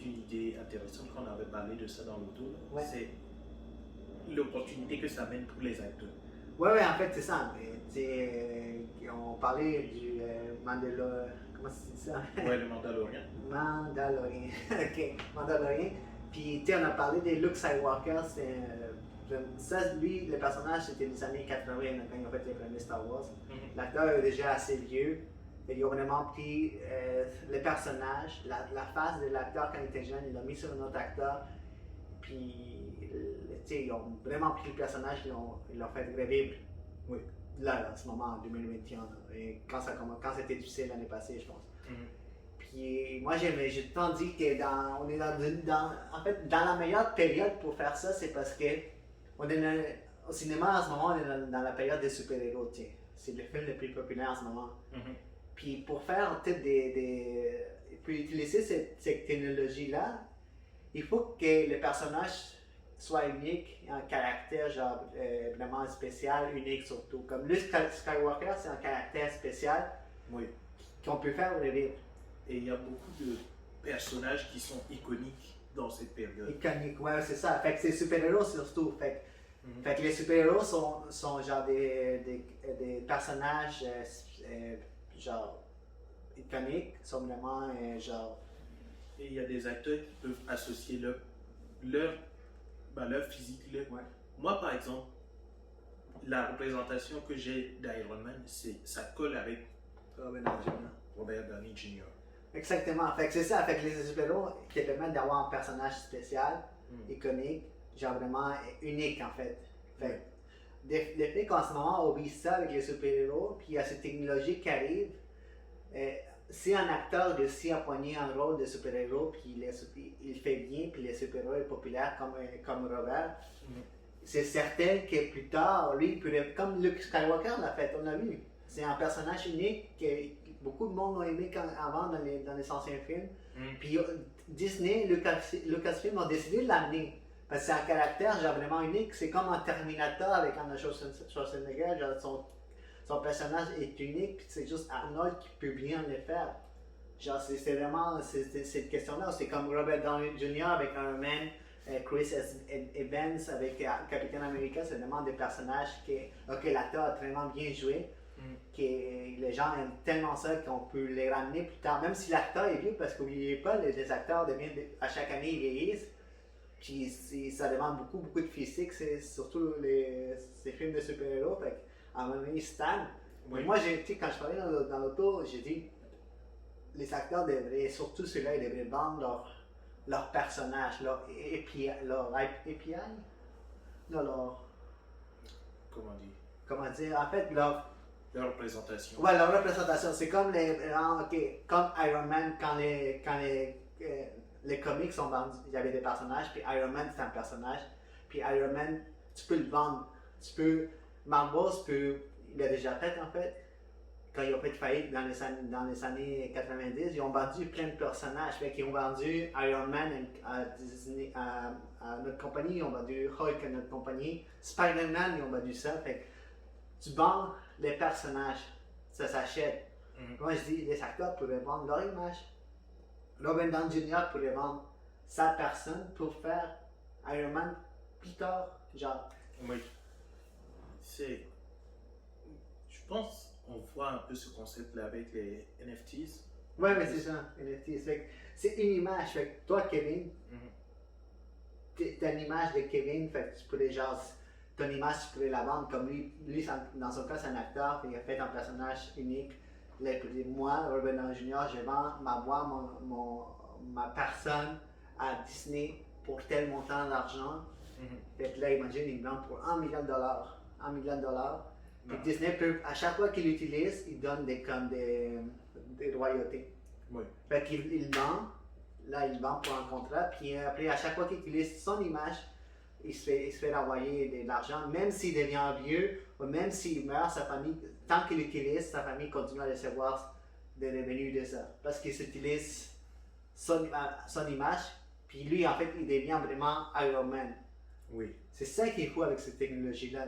une idée intéressante quand on avait parlé de ça dans l'auto. Ouais. C'est l'opportunité que ça amène pour les acteurs. Ouais, en fait, c'est ça. On parlait du Comment c'est ça? Ouais, le Mandalorian. Mandalorian. Ok, Mandalorian. Puis, tu sais, on a parlé des Luke Skywalker. Ça, lui, le personnage, c'était les années 80 quand ils ont fait les premiers Star Wars. L'acteur est déjà assez vieux. Et ils ont vraiment pris le personnage, la face de l'acteur quand il était jeune, ils l'ont mis sur un autre acteur. Puis, tu sais, ils ont vraiment pris le personnage, ils l'ont fait revivre. Oui. Là, en ce moment, en 2021. Et quand c'était difficile l'année passée, je pense. Puis, moi, j'ai tant dit que on est en fait, dans la meilleure période pour faire ça, c'est parce que au cinéma, en ce moment, on est dans la période des super-héros, tu sais. C'est le film le plus populaire en ce moment. Puis pour faire peut-être puis utiliser cette technologie-là, il faut que le personnage soit unique, un caractère genre vraiment spécial, unique surtout. Comme Luke Skywalker, c'est un caractère spécial qu'on peut faire revivre. Et il y a beaucoup de personnages qui sont iconiques dans cette période. Iconique, ouais, c'est ça. Fait que c'est super-héros surtout. Fait que les super-héros sont genre des personnages genre iconiques, sont vraiment genre. Et il y a des acteurs qui peuvent associer leur physique. Moi, par exemple, la représentation que j'ai d'Iron Man, ça colle avec Robert Downey Jr. Exactement. Fait que c'est ça. Fait que les super-héros qui permettent d'avoir un personnage spécial, iconique, genre vraiment unique en fait. Fait le fait qu'en ce moment on vit ça avec les super-héros, puis il y a cette technologie qui arrive, si un acteur réussit à pogner un rôle de super-héros, puis il fait bien, puis le super-héros est populaire comme Robert, c'est certain que plus tard, lui, il pourrait, comme Luke Skywalker l'a fait, on l'a vu. C'est un personnage unique que beaucoup de monde ont aimé avant dans les anciens films. Puis Disney, Lucasfilm ont décidé de l'amener. Parce que c'est un caractère genre vraiment unique. C'est comme un Terminator avec Arnold Schwarzenegger. Genre son personnage est unique. Puis c'est juste Arnold qui peut bien le faire. Genre c'est vraiment cette question-là. C'est comme Robert Downey Jr. avec Iron Man. Chris Evans avec Captain America. C'est vraiment des personnages que l'acteur a vraiment bien joué. Que les gens aiment tellement ça qu'on peut les ramener plus tard, même si l'acteur est vieux, parce qu'oubliez pas, les acteurs à chaque année ils vieillissent, puis ça demande beaucoup de physique, c'est surtout ces films de super-héros, fait qu'à un moment donné ils stagnent. Moi, quand je parlais dans l'auto, j'ai dit les acteurs devraient, surtout ceux-là, ils devraient vendre leur personnage, leur API, comment dire, en fait, leur représentation. Ouais, leur représentation. C'est comme comme Iron Man, quand les comics sont vendus, il y avait des personnages, puis Iron Man c'est un personnage. Puis Iron Man, tu peux le vendre. Marvel, il a déjà fait en fait. Quand ils ont fait faillite dans les années 90, ils ont vendu plein de personnages. Fait qu'ils ont vendu Iron Man à Disney, à notre compagnie, ils ont vendu Hulk à notre compagnie. Spider-Man, ils ont vendu ça. Fait tu vends les personnages, ça s'achète. Moi je dis, les acteurs pourraient vendre leur image. Robert Downey Jr. pourrait vendre sa personne pour faire Iron Man plus tard, genre. Oui. Je pense qu'on voit un peu ce concept-là avec les NFTs. Ouais, mais c'est ça, NFTs. C'est une image. Fait que toi, Kevin, t'as une image de Kevin, fait que tu pourrais genre. Ton image, tu pourrais la vendre comme lui dans son cas, c'est un acteur, il a fait un personnage unique. Là, moi, Robert Downey Jr., je vends ma voix, ma personne à Disney pour tel montant d'argent. Fait que là, imagine, il vend pour $1 million. $1 million. Puis Disney peut, à chaque fois qu'il l'utilise, il donne des royautés. Oui. Fait qu'il vend, là, il vend pour un contrat, puis après, à chaque fois qu'il utilise son image, il se fait renvoyer de l'argent, même s'il devient vieux, ou même s'il meurt, sa famille, tant qu'il l'utilise, sa famille continue à recevoir des revenus de ça. Parce qu'il utilise son image, puis lui, en fait, il devient vraiment Iron Man. Oui. C'est ça qu'il faut avec cette technologie-là.